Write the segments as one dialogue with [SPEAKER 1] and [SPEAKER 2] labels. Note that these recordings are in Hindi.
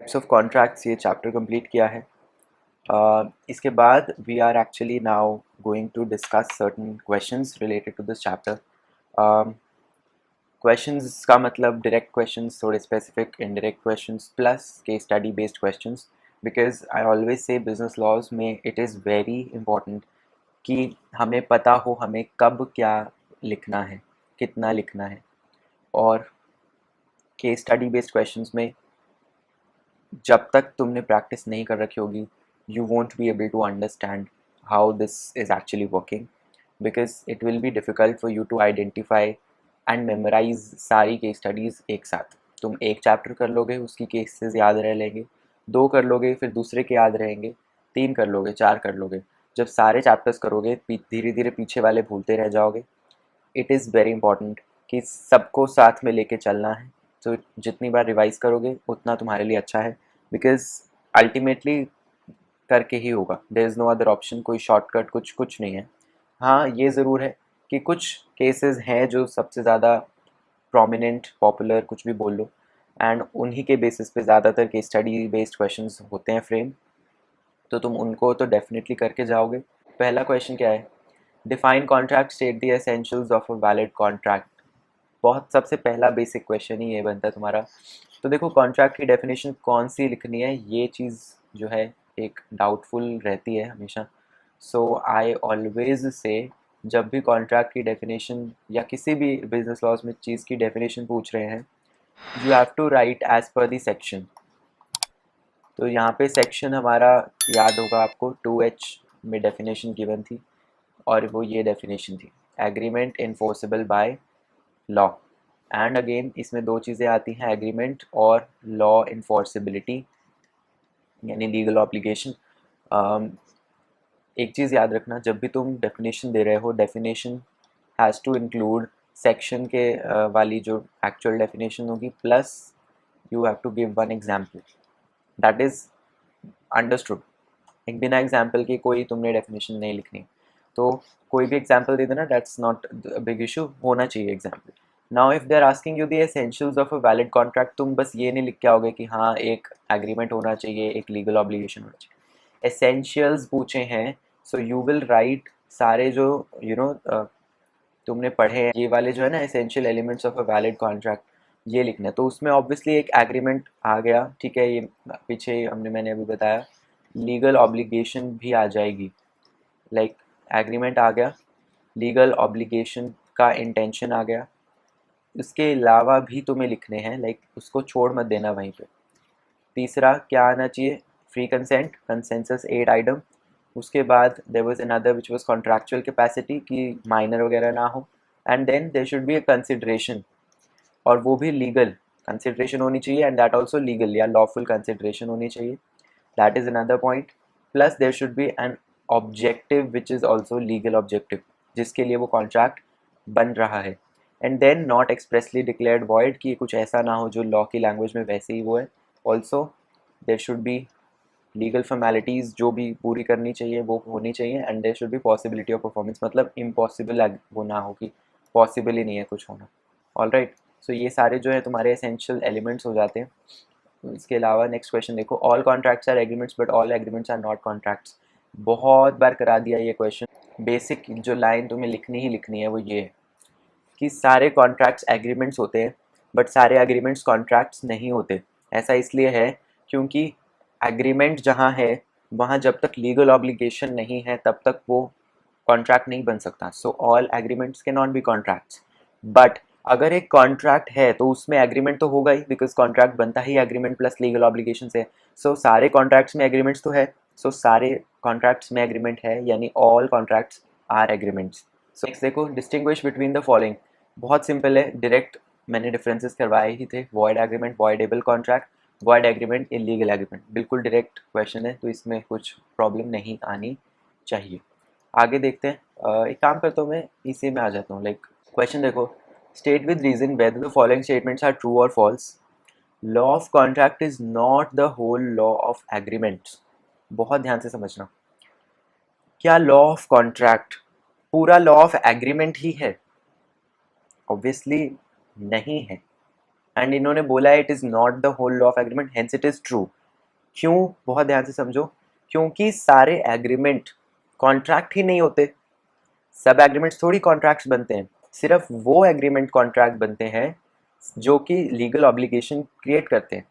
[SPEAKER 1] टाइप्स ऑफ कॉन्ट्रैक्ट्स ये चैप्टर कंप्लीट किया है। इसके बाद we are actually now going to discuss certain questions related to this chapter. Questions का मतलब डायरेक्ट क्वेश्चंस, थोड़े specific indirect questions plus case study based questions, because I always say business laws में इट इज़ वेरी इंपॉर्टेंट कि हमें पता हो हमें कब क्या लिखना है, कितना लिखना है। और केस स्टडी बेस्ड क्वेश्चंस में जब तक तुमने प्रैक्टिस नहीं कर रखी होगी you won't be able to understand how this is actually working, because it will be difficult for you to identify and memorise सारी केस स्टडीज़ एक साथ। तुम एक चैप्टर कर लोगे, उसकी केसेस याद रह लेंगे, 2 कर लोगे, फिर दूसरे के याद रहेंगे, 3 कर लोगे, 4 कर लोगे। जब सारे चैप्टर्स करोगे धीरे धीरे पीछे वाले भूलते रह जाओगे। इट इज़ वेरी इंपॉर्टेंट कि सबको साथ में लेके चलना है। तो जितनी बार रिवाइज करोगे उतना तुम्हारे लिए अच्छा है, बिकॉज अल्टीमेटली करके ही होगा। There is no other option, कोई शॉर्टकट कुछ नहीं है। हाँ ये ज़रूर है कि कुछ केसेस हैं जो सबसे ज़्यादा प्रोमिनेंट, पॉपुलर, कुछ भी बोल लो, एंड उन्हीं के बेसिस पे ज़्यादातर केस स्टडी बेस्ड क्वेश्चंस होते हैं फ्रेम, तो तुम उनको तो डेफिनेटली करके जाओगे। पहला क्वेश्चन क्या है? Define contract, state the essentials of a valid contract. बहुत सबसे पहला बेसिक क्वेश्चन ही ये बनता है तुम्हारा। तो देखो कॉन्ट्रैक्ट की डेफिनेशन कौन सी लिखनी है, ये चीज़ जो है एक डाउटफुल रहती है हमेशा। सो आई ऑलवेज से जब भी कॉन्ट्रैक्ट की डेफिनेशन या किसी भी बिजनेस लॉज में चीज़ की डेफिनेशन पूछ रहे हैं, you have to write as per the section. तो यहाँ पे सेक्शन हमारा याद होगा आपको, 2H में डेफिनेशन गिवन थी और वो ये डेफिनेशन थी, agreement enforceable by law. And again इसमें 2 चीज़ें आती हैं, एग्रीमेंट और लॉ इन्फोर्सिबिलिटी यानी लीगल ऑब्लिगेशन। एक चीज़ याद रखना, जब भी तुम डेफिनेशन दे रहे हो, definition has to include section के वाली जो एक्चुअल डेफिनेशन होगी, plus you have to give one example that is understood. एक बिना एग्जाम्पल के कोई तुमने डेफिनेशन नहीं लिखनी, तो कोई भी एग्जाम्पल दे देना, दैट्स नॉट बिग इशू, होना चाहिए example. Now if they are asking you the essentials of a valid contract, तुम बस ये नहीं लिख के आओगे कि हाँ एक एग्रीमेंट होना चाहिए, एक लीगल ऑब्लिगेशन होना चाहिए। एसेंशियल्स पूछे हैं, सो यू विल राइट सारे जो तुमने पढ़े हैं, ये वाले जो है ना essential elements of a valid contract, ये लिखना है। तो उसमें ऑब्वियसली एक एग्रीमेंट आ गया, ठीक है, ये पीछे मैंने अभी बताया। लीगल ऑब्लिगेशन भी आ जाएगी, लाइक एग्रीमेंट आ गया, लीगल ऑब्लिगेशन का इंटेंशन आ गया, उसके अलावा भी तुम्हें लिखने हैं, लाइक उसको छोड़ मत देना वहीं पे। तीसरा क्या आना चाहिए? Free consent, consensus ad idem. उसके बाद there was another which was contractual capacity कि माइनर वगैरह ना हो, and then there should be a consideration, और वो भी लीगल कंसिडरेशन होनी चाहिए, एंड दैट ऑल्सो लीगल या लॉफुल कंसिडरेशन होनी चाहिए, that is another point. Plus there should be an objective which is also legal objective, जिसके लिए वो कॉन्ट्रैक्ट बन रहा है। And then not expressly declared void, कि कुछ ऐसा ना हो जो लॉ की लैंग्वेज में वैसे ही वो है। Also there should be legal formalities जो भी पूरी करनी चाहिए वो होनी चाहिए, and there should be possibility of performance, मतलब इम्पॉसिबल वो ना हो कि पॉसिबल ही नहीं है कुछ होना। ऑल राइट, सो ये सारे जो है तुम्हारे एसेंशियल एलिमेंट्स हो जाते हैं। इसके अलावा नेक्स्ट क्वेश्चन देखो, all contracts are agreements but all agreements are not contracts. बहुत बार करा दिया ये क्वेश्चन। बेसिक जो लाइन तुम्हें लिखनी ही लिखनी है वो ये है कि सारे कॉन्ट्रैक्ट्स एग्रीमेंट्स होते हैं बट सारे एग्रीमेंट्स कॉन्ट्रैक्ट्स नहीं होते। ऐसा इसलिए है क्योंकि एग्रीमेंट जहाँ है वहाँ जब तक लीगल ऑब्लिगेशन नहीं है तब तक वो कॉन्ट्रैक्ट नहीं बन सकता। So all agreements can not be contracts. But अगर एक कॉन्ट्रैक्ट है तो उसमें एग्रीमेंट तो होगा ही, बिकॉज कॉन्ट्रैक्ट बनता ही एग्रीमेंट प्लस लीगल ऑब्लिगेशन से। सो सारे कॉन्ट्रैक्ट्स में एग्रीमेंट्स तो है, सो सारे कॉन्ट्रैक्ट्स में एग्रीमेंट है, यानी all contracts are agreements. So next देखो, डिस्टिंग्विश बिटवीन द फॉलोइंग। बहुत सिंपल है, डायरेक्ट मैंने डिफरेंसेस करवाए ही थे, void agreement, voidable contract, void agreement, illegal agreement. बिल्कुल डायरेक्ट क्वेश्चन है तो इसमें कुछ प्रॉब्लम नहीं आनी चाहिए। आगे देखते हैं। एक काम करता हूँ, मैं इसी में आ जाता हूँ। लाइक क्वेश्चन देखो, state with reason whether the following statements are true और false. Law of contract is not the whole law of agreements. बहुत ध्यान से समझना, क्या लॉ ऑफ कॉन्ट्रैक्ट पूरा लॉ ऑफ एग्रीमेंट ही है? ऑब्वियसली नहीं है। एंड इन्होंने बोला है it is not the whole law of agreement, hence it is true. क्यों, बहुत ध्यान से समझो, क्योंकि सारे एग्रीमेंट कॉन्ट्रैक्ट ही नहीं होते, सब एग्रीमेंट्स थोड़ी कॉन्ट्रैक्ट्स बनते हैं, सिर्फ वो एग्रीमेंट कॉन्ट्रैक्ट बनते हैं जो कि लीगल ऑब्लिगेशन क्रिएट करते हैं।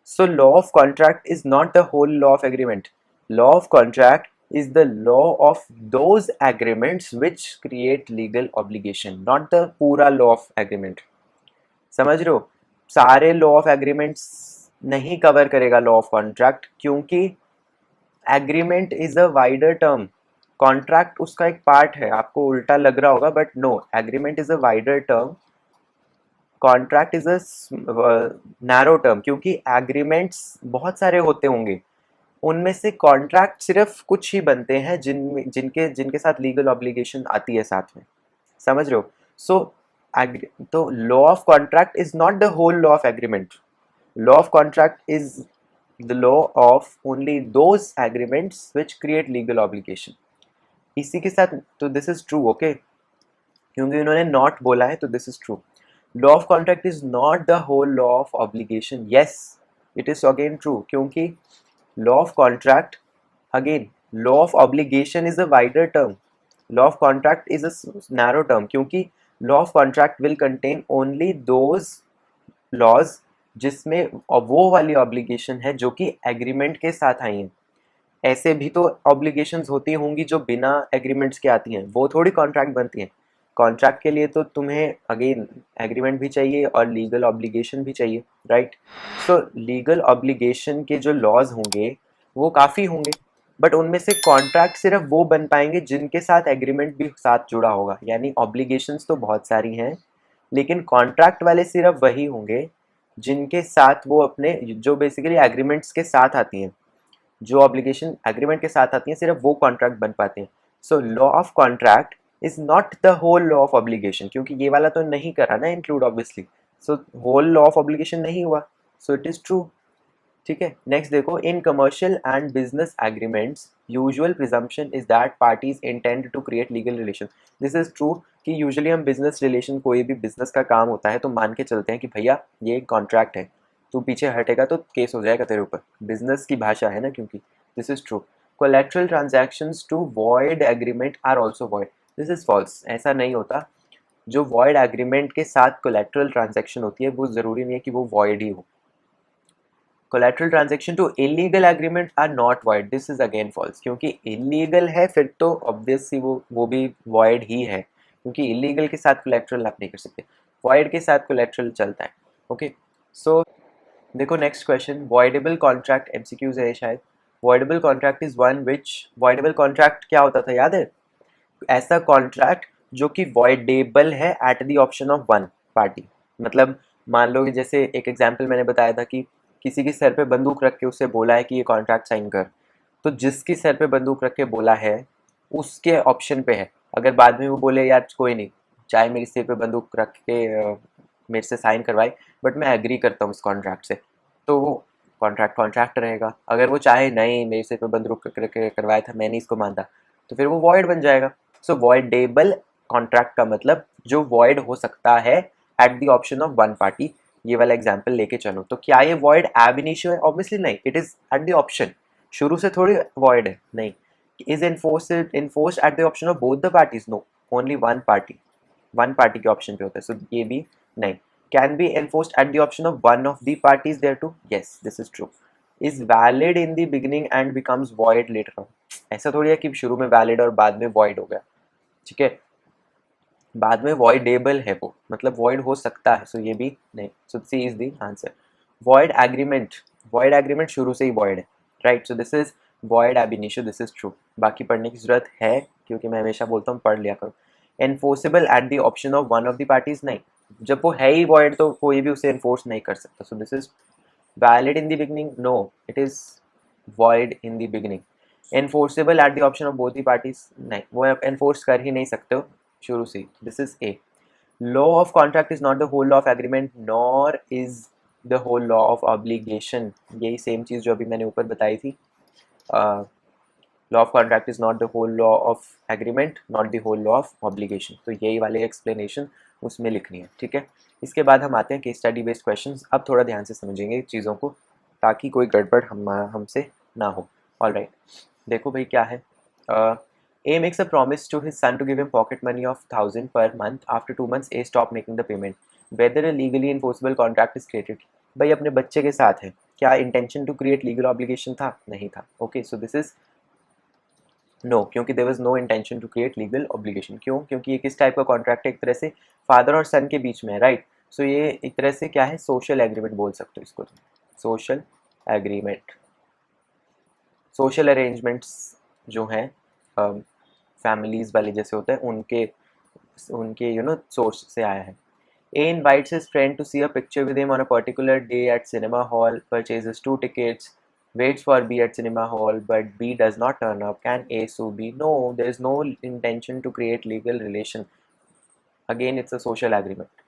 [SPEAKER 1] So law of contract is not the whole law of agreement, law of contract is the law of those agreements which create legal obligation, not the पूरा law of agreement। समझ रहे हो, सारे लॉ ऑफ एग्रीमेंट्स नहीं कवर करेगा लॉ ऑफ कॉन्ट्रैक्ट, क्योंकि agreement is a wider term, contract उसका एक पार्ट है। आपको उल्टा लग रहा होगा but no, agreement is a wider term, contract is a narrow term, क्योंकि एग्रीमेंट्स बहुत सारे होते होंगे, उनमें से कॉन्ट्रैक्ट सिर्फ कुछ ही बनते हैं जिनके जिनके साथ लीगल ऑब्लिगेशन आती है साथ में। समझ रहे हो? सो तो law of contract is not the whole law of agreement, law of contract is the law of only those agreements which create legal obligation. इसी के साथ तो दिस इज ट्रू, ओके, क्योंकि उन्होंने नॉट बोला है तो this is true. Law of contract is not the whole law of obligation, yes it is again true, क्योंकि law of contract, again law of obligation is a wider term, law of contract is a narrow term, क्योंकि law of contract will contain only those laws जिसमें वो वाली ऑब्लिगेशन है जो कि एग्रीमेंट के साथ आई हैं। ऐसे भी तो ऑब्लिगेशंस होती होंगी जो बिना एग्रीमेंट्स के आती हैं, वो थोड़ी कॉन्ट्रैक्ट बनती हैं। कॉन्ट्रैक्ट के लिए तो तुम्हें अगेन एग्रीमेंट भी चाहिए और लीगल ऑब्लिगेशन भी चाहिए, राइट? सो लीगल ऑब्लिगेशन के जो लॉज होंगे वो काफ़ी होंगे, बट उनमें से कॉन्ट्रैक्ट सिर्फ वो बन पाएंगे जिनके साथ एग्रीमेंट भी साथ जुड़ा होगा। यानी ऑब्लिगेशंस तो बहुत सारी हैं, लेकिन कॉन्ट्रैक्ट वाले सिर्फ वही होंगे जिनके साथ वो अपने, जो बेसिकली एग्रीमेंट्स के साथ आती हैं, जो ऑब्लिगेशन एग्रीमेंट के साथ आती हैं सिर्फ वो कॉन्ट्रैक्ट बन पाते हैं। So law of contract is not the whole law of obligation, क्योंकि ये वाला तो नहीं करा ना include obviously, so whole law of obligation नहीं हुआ, सो इट इज ट्रू। ठीक है, नेक्स्ट देखो, in commercial and business agreements usual presumption is that parties intend to create legal relation. This is true कि यूजुअली हम बिजनेस रिलेशन, कोई भी बिजनेस का काम होता है तो मान के चलते हैं कि भैया ये एक कॉन्ट्रैक्ट है, तू पीछे हटेगा तो केस हो जाएगा तेरे ऊपर, बिजनेस की भाषा है ना, क्योंकि this is true. Collateral transactions to void agreement are also void, this is false, ऐसा नहीं होता। जो वॉइड एग्रीमेंट के साथ कोलैटरल ट्रांजैक्शन होती है वो ज़रूरी नहीं है कि वो वॉइड ही हो। Collateral transaction to illegal agreement are not void, this is again false, क्योंकि इलीगल है फिर तो ऑब्वियसली वो भी वॉइड ही है, क्योंकि इलीगल के साथ कोलैटरल आप नहीं कर सकते, वॉइड के साथ कोलैटरल चलता है। ओके, सो देखो next question, voidable contract, MCQs है शायद। Voidable contract is one which, voidable contract क्या होता था याद है? ऐसा कॉन्ट्रैक्ट जो कि वॉइडेबल है eight the option of one party. मतलब मान लो कि जैसे एक एग्जांपल मैंने बताया था कि किसी के सर पे बंदूक रख के उससे बोला है कि ये कॉन्ट्रैक्ट साइन कर, तो जिसके सर पे बंदूक रख के बोला है उसके ऑप्शन पे है। अगर बाद में वो बोले यार कोई नहीं, चाहे मेरे सिर पे बंदूक रख के मेरे से साइन करवाए, बट मैं एग्री करता हूँ इस कॉन्ट्रैक्ट से, तो वो कॉन्ट्रैक्ट कॉन्ट्रैक्ट रहेगा। अगर वो चाहे नहीं मेरे सिर पे बंदूक रख के करवाया था, मैं नहीं इसको मानता, तो फिर वो वॉइड बन जाएगा। सो वॉइडेबल कॉन्ट्रैक्ट का मतलब जो वॉइड हो सकता है eight the option of one party. ये वाला एग्जांपल लेके चलो, तो क्या ये वॉइड एब इनिशियो है? ऑब्वियसली नहीं, it is at the option, शुरू से थोड़ी वॉइड है, नहीं। Is enforced at the option of both the parties? No, only one party, one party के ऑप्शन पे होता है, सो ये भी नहीं। Can be enforced at the option of one of the parties there too? Yes this is true. Is valid in the beginning and becomes void later on? ऐसा थोड़ी है कि शुरू में वैलिड और बाद में वॉइड हो गया, ठीक है, बाद में वॉइडेबल है वो, मतलब वॉइड हो सकता है, सो ये भी नहीं, so C is the answer. Void agreement, void agreement शुरू से ही वॉइड है, right? So this is void ab initio, this is true. बाकी पढ़ने की जरूरत है क्योंकि मैं हमेशा बोलता हूँ पढ़ लिया करो। Enforceable at the option of one of the parties? नहीं, जब वो है ही वॉइड तो कोई भी उसे एनफोर्स नहीं कर सकता, so this is valid in the beginning? No, it is void in the beginning. Enforceable at the option of both the parties? नहीं, वो आप एनफोर्स कर ही नहीं सकते हो शुरू से, this is A. Law of contract is not the whole law of agreement nor is the whole law of obligation, यही सेम चीज़ जो अभी मैंने ऊपर बताई थी। Law of contract is not the whole law of agreement, not the whole law of obligation, तो यही वाले एक्सप्लेनेशन उसमें लिखनी है, ठीक है। इसके बाद हम आते हैं केस स्टडी बेस्ड क्वेश्चंस। अब थोड़ा ध्यान से समझेंगे चीज़ों को ताकि कोई गड़बड़ हमसे ना हो। ऑलराइट, देखो भाई क्या है। A makes a promise to his son to give him pocket money of 1,000 per month. After 2 months, A stopped making the payment. Whether a legally enforceable contract is created. भाई अपने बच्चे के साथ है, क्या intention to create legal obligation था? नहीं था। Okay, so this is no, क्योंकि there was no intention to create legal obligation. क्यों? क्योंकि ये किस टाइप का कॉन्ट्रैक्ट है? एक तरह से फादर और सन के बीच में है, राइट। सो ये एक तरह से क्या है? सोशल एग्रीमेंट बोल सकते हो इसको तुम, सोशल एग्रीमेंट। सोशल अरेंजमेंट्स जो हैं फैमिलीज वाले जैसे होते हैं उनके उनके सोर्स से आया है। A invites his friend to see a picture with him on a particular day at cinema hall, purchases 2 tickets, waits for B at cinema hall, but B does not turn up. Can A sue B? No, there is no intention to create legal relation. Again, it's a social agreement.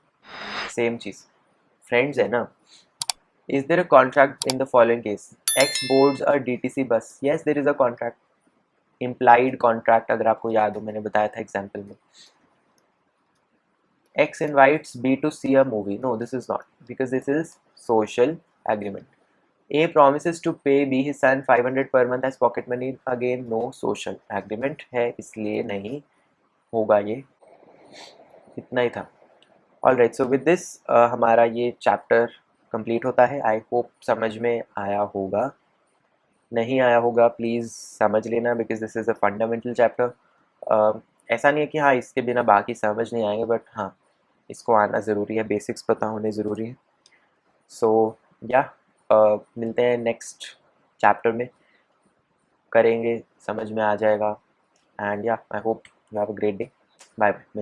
[SPEAKER 1] Same cheese. Friends है ना? Is there a contract in the following case? X boards a DTC bus. Yes, there is a contract. Implied contract अगर आपको याद हो, मैंने बताया था एग्जाम्पल में। X invites B to see a movie. No, this is not, because this is social agreement. A promises to pay B his son 500 per month as pocket money. Again, no social agreement है, इसलिए नहीं होगा ये। इतना ही था। Alright, so with this हमारा ये चैप्टर कंप्लीट होता है। आई होप समझ में आया होगा। नहीं आया होगा प्लीज़ समझ लेना, because this is a fundamental chapter. ऐसा नहीं है कि हाँ इसके बिना बाकी समझ नहीं आएंगे, बट हाँ इसको आना ज़रूरी है, बेसिक्स पता होने ज़रूरी है। सो या मिलते हैं नेक्स्ट चैप्टर में, करेंगे, समझ में आ जाएगा। एंड या I hope you have a great day. Bye bye.